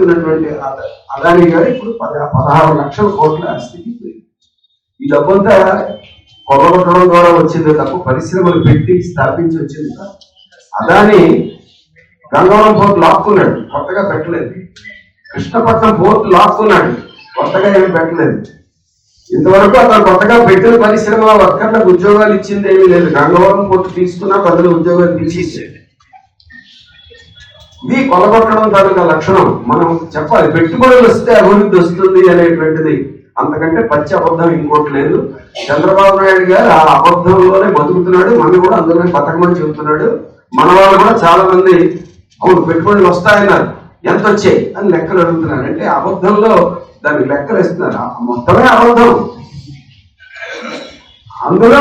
చెప్తున్నటువంటి అదాని గారు ఇప్పుడు 16 లక్షల కోట్ల ఆస్తికి ఈ డబ్బంతా కొల్లగొట్టడం ద్వారా వచ్చింది తప్ప పరిశ్రమలు పెట్టి స్థాపించి వచ్చింది. అదాని గంగవరం పోర్టు లాక్కున్నాడు, కొత్తగా పెట్టలేదు. కృష్ణపట్నం పోర్టు లాక్కున్నాడు, కొత్తగా ఏమి పెట్టలేదు. ఇంతవరకు అతను కొత్తగా పెట్టిన పరిశ్రమ వర్కర్లకు ఉద్యోగాలు ఇచ్చింది ఏమీ లేదు. గంగవరం పోర్టు తీసుకున్నా 10 ఉద్యోగాలు తీసేసాడు. ఇది కొలగొట్టడం తాలూకా లక్షణం. మనం చెప్పాలి, పెట్టుబడులు వస్తే అభివృద్ధి వస్తుంది అనేటువంటిది అంతకంటే పచ్చి అబద్ధం ఇంకోటి లేదు. చంద్రబాబు నాయుడు గారు ఆ అబద్ధంలోనే బతుకుతున్నాడు, మనం కూడా అందులోనే బతకమని చెబుతున్నాడు. మన వాళ్ళు కూడా చాలా మంది అవును పెట్టుబడులు వస్తాయన్నారు, ఎంత వచ్చాయి అని లెక్కలు అడుగుతున్నారు. అంటే అబద్ధంలో దానికి లెక్కలు ఇస్తున్నారు, మొత్తమే అబద్ధం. అందులో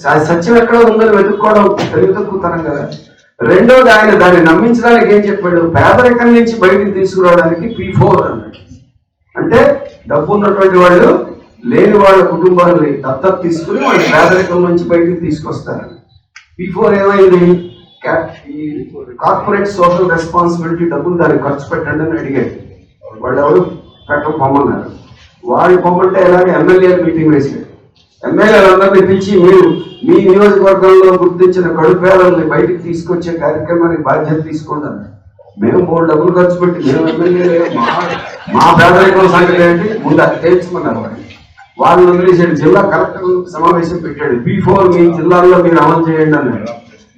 సత్యం ఎక్కడ ఉందని వెతుక్కోవడం తెలివి తక్కువతనం కదా. రెండోది ఆయన దాన్ని నమ్మించడానికి ఏం చెప్పాడు, పేదరికం నుంచి బయటికి తీసుకురావడానికి P4 అన్నాడు. అంటే డబ్బు ఉన్నటువంటి వాళ్ళు లేని వాళ్ళ కుటుంబాలని దత్తత తీసుకుని వాళ్ళ పేదరికం నుంచి బయటికి తీసుకొస్తారు. P4 ఏమైంది, కార్పొరేట్ సోషల్ రెస్పాన్సిబిలిటీ డబ్బులు దానికి ఖర్చు పెట్టండి అని అడిగాడు. వాళ్ళు ఎవరు పొమ్మన్నారు. వాళ్ళు పొమ్మంటే ఎలాగే ఎమ్మెల్యేలు మీటింగ్ వేసాడు. ఎమ్మెల్యేలందరినీ పిలిచి మీరు మీ నియోజకవర్గంలో గుర్తించిన కడుపేదల్ని బయటికి తీసుకొచ్చే కార్యక్రమానికి బాధ్యత తీసుకోండి. మేము 3 డబ్బులు ఖర్చు పెట్టి మేము ఎమ్మెల్యే మా పేదరికం సంగతి ఏంటి ముందు అది తెలుసుకున్నారు. వాళ్ళు వదిలేసాడు. జిల్లా కలెక్టర్ సమావేశం పెట్టాడు. P4 మీ జిల్లాల్లో మీరు అమలు చేయండి అన్నాడు.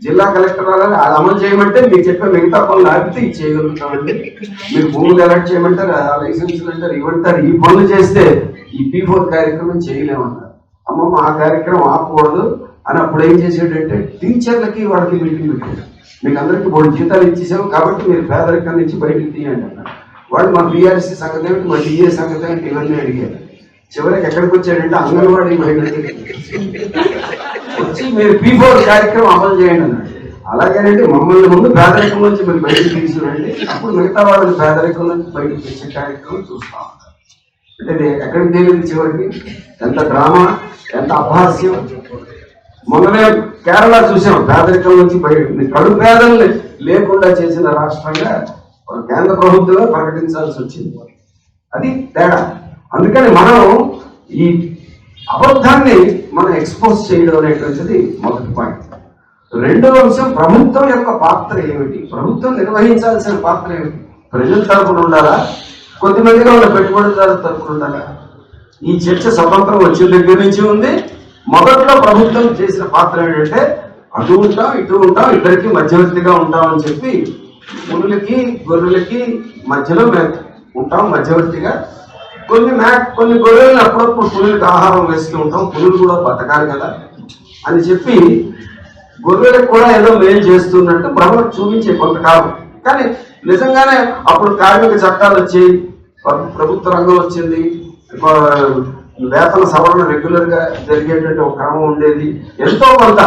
జిల్లా కలెక్టర్ అది అమలు చేయమంటే మీకు చెప్పే మిగతా పనులు ఆపితే ఇది చేయగలుగుతామండి. మీరు భూములు ఎలక్ట్ చేయమంటారు, లైసెన్సులు అంటారు, ఇవ్వంటారు. ఈ పనులు చేస్తే ఈ P4 కార్యక్రమం చేయలేమన్నారు. అమ్మమ్మ ఆ కార్యక్రమం ఆపకూడదు అని అప్పుడు ఏం చేసాడంటే టీచర్లకి వాళ్ళకి మీటింగ్ పెట్టాడు. మీకు అందరికీ 3 జీతాలు ఇచ్చేసాం కాబట్టి మీరు పేదరికం నుంచి బయటకు తీయండి అన్నారు. వాళ్ళు మా BRC సంగతి ఏమిటి, మా DA సంగతి ఏమిటి ఇవన్నీ అడిగారు. చివరికి ఎక్కడికి వచ్చాడంటే అంగన్వాడీ మహిళలకి వచ్చి మీరు P4 కార్యక్రమం అమలు చేయండి అన్నాడు. అలాగేనండి మమ్మల్ని ముందు పేదరికం నుంచి మీరు బయటకు తీసుకురండి, అప్పుడు మిగతా వాళ్ళని పేదరికం నుంచి బయటకు తెచ్చే కార్యక్రమం చూస్తాం. అంటే ఎక్కడికి తెలియదు చివరికి. ఎంత డ్రామా, ఎంత అపహాస్యం. మొన్ననే కేరళ చూసాం, పేదరికం నుంచి బయట కడు పేదల్ని లేకుండా చేసిన రాష్ట్రంగా కేంద్ర ప్రభుత్వమే ప్రకటించాల్సి వచ్చింది. అది తేడా. అందుకని మనం ఈ అబద్ధాన్ని మనం ఎక్స్పోజ్ చేయడం అనేటువంటిది మొదటి పాయింట్. రెండవ అంశం ప్రభుత్వం యొక్క పాత్ర ఏమిటి, ప్రభుత్వం నిర్వహించాల్సిన పాత్ర ఏమిటి. ప్రజల తరపున ఉండాలా, కొద్దిమందిగా ఉన్న పెట్టుబడిదారుల తరపున ఉండాలా. ఈ చర్చ స్వతంత్రం వచ్చిన దగ్గర నుంచి ఉంది. మొదట్లో ప్రభుత్వం చేసిన పాత్ర ఏంటంటే అటు ఉంటాం ఇటు ఉంటాం, ఇద్దరికి మధ్యవర్తిగా ఉంటామని చెప్పి పులులకి గొర్రెలకి మధ్యలో మేము ఉంటాం మధ్యవర్తిగా. కొన్ని గొర్రెలను అప్పుడప్పుడు పులులకి ఆహారం వేస్తూ ఉంటాం, పులులు కూడా బతకాలి కదా అని చెప్పి గొర్రెలకు కూడా ఏదో మేలు చేస్తున్నట్టు భ్రమ చూపించే కొంతకాలం. కానీ నిజంగానే అప్పుడు కార్మిక చట్టాలు వచ్చాయి, ప్రభుత్వ రంగం వచ్చింది, వేతన సవరణ రెగ్యులర్ గా జరిగేటువంటి ఒక క్రమం ఉండేది. ఎంతో కొంత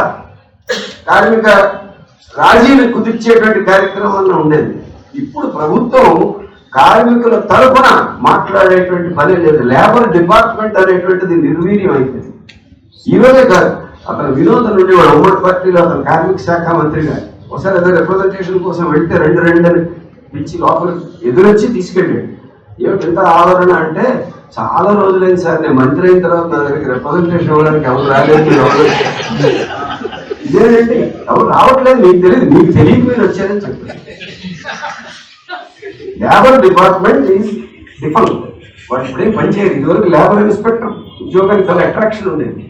కార్మిక రాజీని కుదిర్చేటువంటి కార్యక్రమం ఉండేది. ఇప్పుడు ప్రభుత్వం కార్మికుల తరఫున మాట్లాడేటువంటి పని లేదు. లేబర్ డిపార్ట్మెంట్ అనేటువంటిది నిర్వీర్యం అయిపోయింది. ఈరోజే కాదు, అతను వినోదం నుండి వాడు ఉమ్మడి పార్టీలో అతను కార్మిక శాఖ మంత్రిగా ఒకసారి ఏదో రిప్రజెంటేషన్ కోసం వెళ్తే రెండు అని పిలిచి లోపల ఎదురొచ్చి తీసుకెళ్ళాడు. ఏమిటి ఎంత ఆదరణ అంటే, చాలా రోజులైంది సార్ నేను మంత్రి అయిన తర్వాత నా దగ్గరికి రిప్రజెంటేషన్ ఇవ్వడానికి ఎవరు రాలేదు, ఇదేంటి ఎవరు రావట్లేదు, మీకు తెలియదు, మీకు తెలియక మీరు వచ్చారని చెప్పారు. Labour department is different. వాడు ఇప్పుడేం పనిచేయదు. ఇదివరకు లేబర్ ఇన్స్పెక్టర్ ఉద్యోగానికి చాలా అట్రాక్షన్ ఉండేది.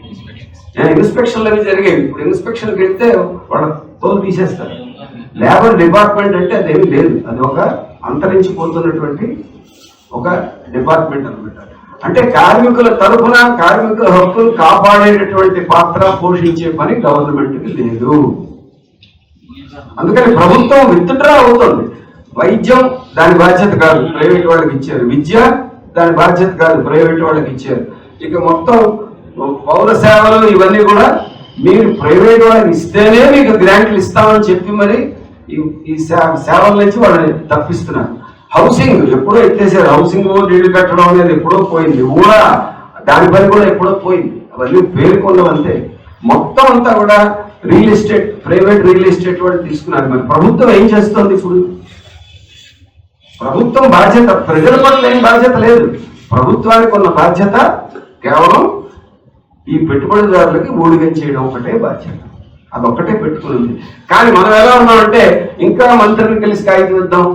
ఇన్స్పెక్షన్లు అవి జరిగేవి. ఇప్పుడు ఇన్స్పెక్షన్కి వెళ్తే వాళ్ళ తోలు తీసేస్తారు. లేబర్ డిపార్ట్మెంట్ అంటే అదేమీ లేదు, అది ఒక అంతరించిపోతున్నటువంటి ఒక డిపార్ట్మెంట్ అనమాట. అంటే కార్మికుల తరఫున కార్మికుల హక్కులు కాపాడేటటువంటి పాత్ర పోషించే పని గవర్నమెంట్కి లేదు. అందుకని ప్రభుత్వం విత్డ్రా అవుతుంది. వైద్యం దాని బాధ్యత కాదు, ప్రైవేట్ వాళ్ళకి ఇచ్చారు. విద్య దాని బాధ్యత కాదు, ప్రైవేట్ వాళ్ళకి ఇచ్చారు. ఇక మొత్తం పౌర సేవలు ఇవన్నీ కూడా మీరు ప్రైవేట్ వాళ్ళకి ఇస్తేనే మీకు గ్రాంట్లు ఇస్తామని చెప్పి మరి ఈ సేవల నుంచి వాళ్ళని తప్పిస్తున్నారు. హౌసింగ్ ఎప్పుడో ఎత్తేసారు. హౌసింగ్ నీళ్లు కట్టడం అనేది ఎప్పుడో పోయింది. కూడా దానిపై కూడా ఎప్పుడో పోయింది. అవన్నీ పేర్కొన్నవంతే. మొత్తం అంతా కూడా real estate, private real estate వాళ్ళు తీసుకున్నారు. మరి ప్రభుత్వం ఏం చేస్తుంది? ఇప్పుడు ప్రభుత్వం బాధ్యత ప్రజల పట్ల ఏం బాధ్యత లేదు. ప్రభుత్వానికి ఉన్న బాధ్యత కేవలం ఈ పెట్టుబడిదారులకి ఊడిగం చేయడం ఒకటే బాధ్యత, అదొక్కటే పెట్టుకుని. కానీ మనం ఎలా ఉన్నామంటే ఇంకా మంత్రిని కలిసి కాగితం ఇద్దాం,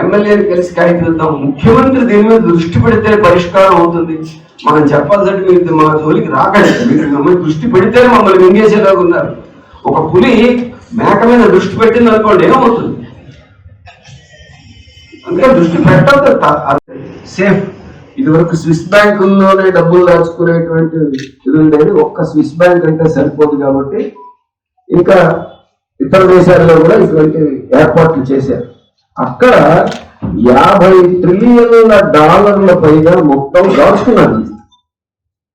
ఎమ్మెల్యేని కలిసి కాగితం ఇద్దాం. ముఖ్యమంత్రి దీని మీద దృష్టి పెడితే పరిష్కారం అవుతుంది. మనం చెప్పాల్సింటే మీరు మా జోలికి రాకండి, మీరు మమ్మల్ని దృష్టి పెడితేనే మమ్మల్ని మింగేసేలాగా ఉన్నారు. ఒక పులి మేక మీద దృష్టి పెట్టింది అనుకోండి, ఏమవుతుంది? అందుకే దృష్టి పెట్టద్దు, సేఫ్. ఇది వరకు స్విస్ బ్యాంకుల్లోనే డబ్బులు దాచుకునేటువంటి ఇది ఉండేది. ఒక్క స్విస్ బ్యాంక్ అంటే సరిపోదు కాబట్టి ఇంకా ఇతర దేశాల్లో కూడా ఇటువంటి ఏర్పాట్లు చేశారు. అక్కడ $50 ట్రిలియన్ల పైగా మొత్తం దాచుకున్నారు.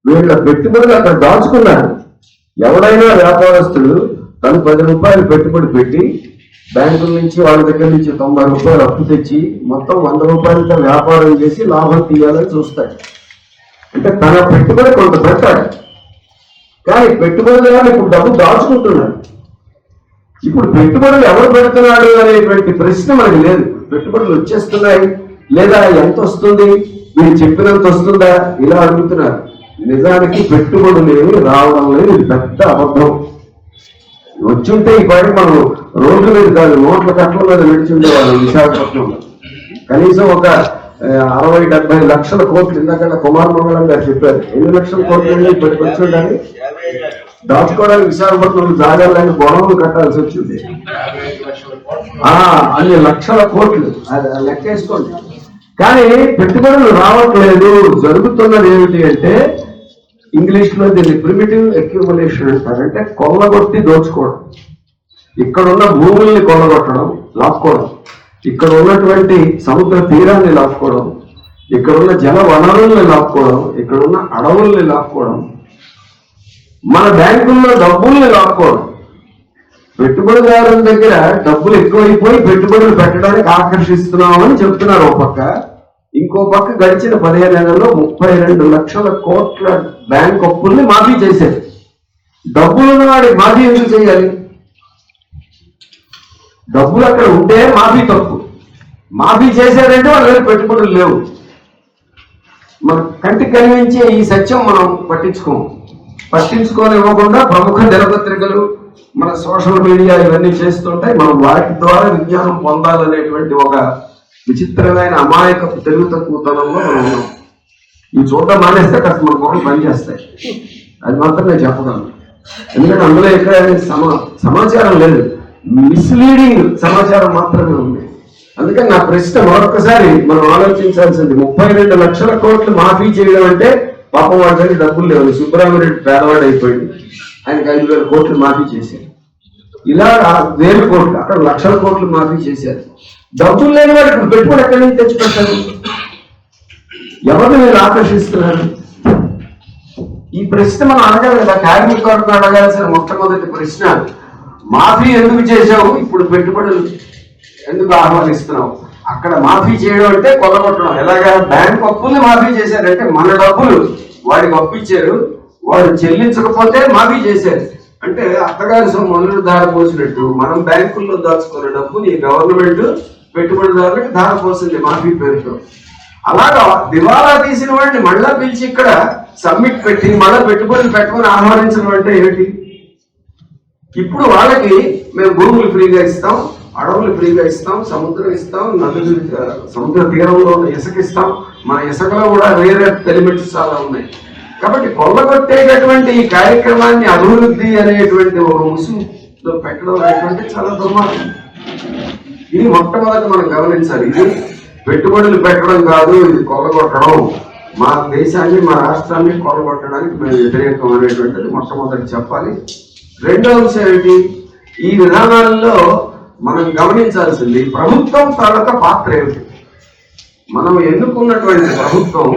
వీళ్ళ పెట్టుబడులు అక్కడ దాచుకున్నారు. ఎవడైనా వ్యాపారస్తుడు తను ₹10 పెట్టుబడి పెట్టి బ్యాంకుల నుంచి వాళ్ళ దగ్గర నుంచి ₹90 అప్పు తెచ్చి మొత్తం ₹100తో వ్యాపారం చేసి లాభం తీయాలని చూస్తాడు. అంటే తన పెట్టుబడి కొంత పెట్టాడు. కానీ పెట్టుబడిదారులు ఇప్పుడు డబ్బు దాచుకుంటున్నారు. ఇప్పుడు పెట్టుబడులు ఎవరు పెడుతున్నాడు అనేటువంటి ప్రశ్న మనకి లేదు. పెట్టుబడులు వచ్చేస్తున్నాయి లేదా ఎంత వస్తుంది, మీరు చెప్పినంత వస్తుందా, ఇలా అడుగుతున్నారు. నిజానికి పెట్టుబడులు ఏమి రావడం లేదు. ఇది పెద్ద అబద్ధం. వచ్చుంటే ఈ పాటి మనం రోడ్ల మీద కాదు, నోట్ల కట్టల మీద నడిచుండేవాళ్ళం. విశాఖపట్నంలో కనీసం ఒక 60-70 లక్షల కోట్లు, ఇందాక కుమార్ మంగళం గారు చెప్పారు. ఎన్ని లక్షల కోట్లు ఇప్పటికి వచ్చి ఉండాలి? దాచుకోవడానికి విశాఖపట్నంలో జాగాలని గొడవలు కట్టాల్సి వచ్చింది. అన్ని లక్షల కోట్లు, అది లెక్కేసుకోండి. కానీ పెట్టుబడులు రావట్లేదు. జరుగుతున్నది ఏమిటి అంటే, ఇంగ్లీష్ లో దీన్ని ప్రిమిటివ్ అక్యూములేషన్ అంటారు. అంటే కొల్లగొట్టి దోచుకోవడం. ఇక్కడున్న భూముల్ని కొల్లగొట్టడం, లాక్కోవడం. ఇక్కడ ఉన్నటువంటి సముద్ర తీరాన్ని లాక్కోవడం, ఇక్కడున్న జల వనరుల్ని లాక్కోవడం, ఇక్కడున్న అడవుల్ని లాక్కోవడం, మన బ్యాంకుల్లో డబ్బుల్ని లాక్కోవడం. పెట్టుబడిదారుల దగ్గర డబ్బులు ఎక్కువైపోయి పెట్టుబడులు పెట్టడానికి ఆకర్షిస్తున్నామని చెప్తున్నారు ఒక పక్క. ఇంకో పక్క గడిచిన 15 నెలల్లో 32 లక్షల కోట్ల బ్యాంక్ అప్పుల్ని మాఫీ చేశారు. డబ్బులున్న వాడికి మాఫీ ఎందుకు చేయాలి? డబ్బులు అక్కడ ఉంటే మాఫీ తప్పు. మాఫీ చేశారంటే వాళ్ళ దగ్గర పెట్టుబడులు లేవు. మన కంటికి కనిపించే ఈ సత్యం మనం పట్టించుకోనివ్వకుండా ప్రముఖ దినపత్రికలు, మన సోషల్ మీడియా ఇవన్నీ చేస్తుంటాయి. మనం వాటి ద్వారా విజ్ఞానం పొందాలనేటువంటి ఒక విచిత్రమైన అమాయకపు తెలుగు తక్కువతనంలో మనం ఉన్నాం. ఇవి చూడడం మానేస్తే కాస్త మన మొహం పనిచేస్తాయి. అది మాత్రం నేను చెప్పగలను. ఎందుకంటే అందులో ఎక్కడ సమాచారం లేదు, మిస్లీడింగ్ సమాచారం మాత్రమే ఉంది. అందుకని నా ప్రశ్న మరొకసారి మనం ఆలోచించాల్సింది, 32 లక్షల కోట్లు మాఫీ చేయడం అంటే పాపం వాడి దగ్గర డబ్బులు లేవు. సుబ్రహ్మణ్యుడు పేదవాడు అయిపోయింది, ఆయనకి 5,000 కోట్లు మాఫీ చేశారు. ఇలా 1,000 కోట్లు, అక్కడ లక్షల కోట్లు మాఫీ చేశారు. డబ్బులు లేని వాడు ఇప్పుడు పెట్టుబడి ఎక్కడి నుంచి తెచ్చిపెట్టారు? ఎవరిని మీరు ఆకర్షిస్తున్నారు? ఈ ప్రశ్న మనం అడగాలి కదా. కార్మికులకు అడగాల్సిన మొట్టమొదటి ప్రశ్న, మాఫీ ఎందుకు చేశావు, ఇప్పుడు పెట్టుబడులు ఎందుకు ఆహ్వానిస్తున్నావు? అక్కడ మాఫీ చేయడం అంటే కొల్లగొట్టడం. ఎలాగా? బ్యాంక్ అప్పుల్ని మాఫీ చేశారంటే మన డబ్బులు వాడికి అప్పిచ్చారు, వాడు చెల్లించకపోతే మాఫీ చేశారు. అంటే అత్తగారి సొమ్ములు దారపోసినట్టు మనం బ్యాంకుల్లో దాచుకున్న డబ్బుని ఈ గవర్నమెంట్ పెట్టుబడిదారులకు దారపోసింది మాఫీ పేరుతో. అలాగా దివాలా తీసిన వాడిని మళ్ళా పిలిచి ఇక్కడ సబ్మిట్ పెట్టి మళ్ళా పెట్టుబడులు పెట్టుకొని ఆహ్వానించడం అంటే ఏమిటి? ఇప్పుడు వాళ్ళకి మేము భూములు ఫ్రీగా ఇస్తాం, అడవులు ఫ్రీగా ఇస్తాం, సముద్రం ఇస్తాం, నదులు, సముద్ర తీరంలో ఇసుక ఇస్తాం. మన ఇసుకలో కూడా రేర్ ఎర్త్ ఎలిమెంట్స్ చాలా ఉన్నాయి. కాబట్టి కొల్లగొట్టేటటువంటి ఈ కార్యక్రమాన్ని అభివృద్ధి అనేటువంటి ఒక ముసుగులో పెట్టడం అనేటువంటి చాలా దుర్మార్గం. ఇది మొట్టమొదటి మనం గమనించాలి. ఇది పెట్టుబడులు పెట్టడం కాదు, ఇది కొల్లగొట్టడం. మా దేశాన్ని, మా రాష్ట్రాన్ని కొల్లగొట్టడానికి మేము వ్యతిరేకం అనేటువంటిది మొట్టమొదటి చెప్పాలి. రెండో అంశం ఏంటి? ఈ విధానాల్లో మనం గమనించాల్సింది ప్రభుత్వం తాలూకా పాత్ర ఏమిటి? మనం ఎన్నుకున్నటువంటి ప్రభుత్వం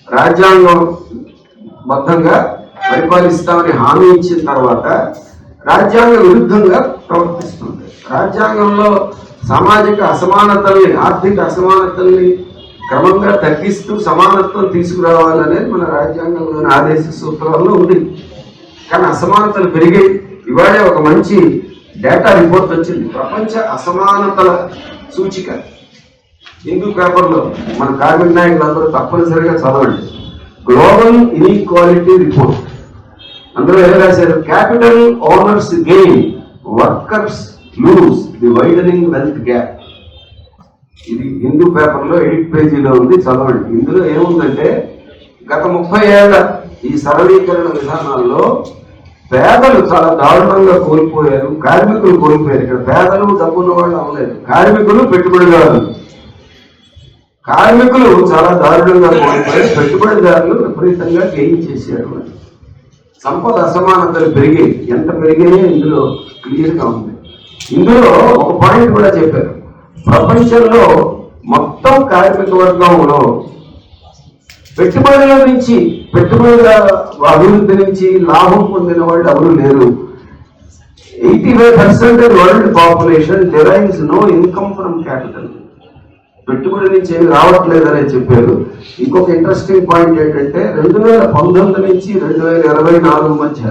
రాజ్యాంగం బద్ధంగా పరిపాలిస్తామని హామీ ఇచ్చిన తర్వాత రాజ్యాంగ విరుద్ధంగా ప్రవర్తిస్తుంది. రాజ్యాంగంలో సామాజిక అసమానతల్ని, ఆర్థిక అసమానతల్ని క్రమంగా తగ్గిస్తూ సమానత్వం తీసుకురావాలనేది మన రాజ్యాంగంలోని ఆదేశ సూత్రాల్లో ఉంది. కానీ అసమానతలు పెరిగాయి. ఇవాళే ఒక మంచి డేటా రిపోర్ట్ వచ్చింది, ప్రపంచ అసమానతల సూచిక. హిందూ పేపర్లో మన కార్మిక నాయకులందరూ తప్పనిసరిగా చదవండి. Global inequality report. అందులో ఏం రాశారు? Capital owners gain, workers lose, the widening wealth gap. ఇది హిందూ పేపర్లో ఎడిట్ పేజీలో ఉంది, చదవండి. ఇందులో ఏముందంటే గత 30 ఏళ్ల ఈ సరళీకరణ విధానాల్లో పేదలు చాలా దారుణంగా కోల్పోయారు, కార్మికులు కోల్పోయారు. ఇక్కడ పేదలు డబ్బున్న వాళ్ళు అవ్వలేదు, కార్మికులు పెట్టుబడిదారులు. కార్మికులు చాలా దారుణంగా కోల్పోయారు, పెట్టుబడిదారులు విపరీతంగా గెయిన్ చేశారు. సంపద అసమానతలు పెరిగాయి. ఎంత పెరిగాయో ఇందులో క్లియర్గా ఉంది. ఇందులో ఒక పాయింట్ కూడా చెప్పారు. ప్రపంచంలో మొత్తం కార్మిక వర్గంలో పెట్టుబడుల నుంచి, పెట్టుబడుల అభివృద్ధి నుంచి లాభం పొందిన వాళ్ళు ఎవరు లేరు. 85% world population derives no income from capital. పెట్టుబడి నుంచి ఏమి రావట్లేదని చెప్పారు. ఇంకొక ఇంట్రెస్టింగ్ పాయింట్ ఏంటంటే 2019 నుంచి 2024 మధ్య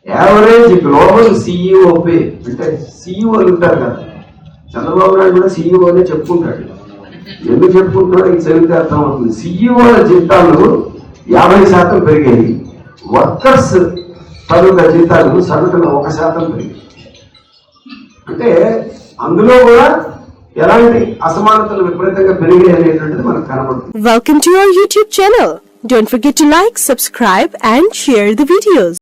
యావరేజ్ గ్లోబల్ సిఇఓ పే, అంటే సిఇఓలు ఉంటారు కదా, చంద్రబాబు నాయుడు కూడా సిఇఓ అనే చెప్పుకుంటాడు. ఎందుకు చెప్పుకుంటున్నాడో ఇది చదివితే అర్థం అవుతుంది. సిఇఓల జీతాలు 50% పెరిగాయి, వర్కర్స్ తాలూకా జీతాలు సగటున 1% పెరిగాయి. అంటే అందులో కూడా ఎలాంటి అసమానతలు విపరీతంగా పెరిగాయి అనేటువంటిది మనకు కనబడుతుంది. Welcome to our YouTube channel. Don't forget to like, subscribe and share the videos.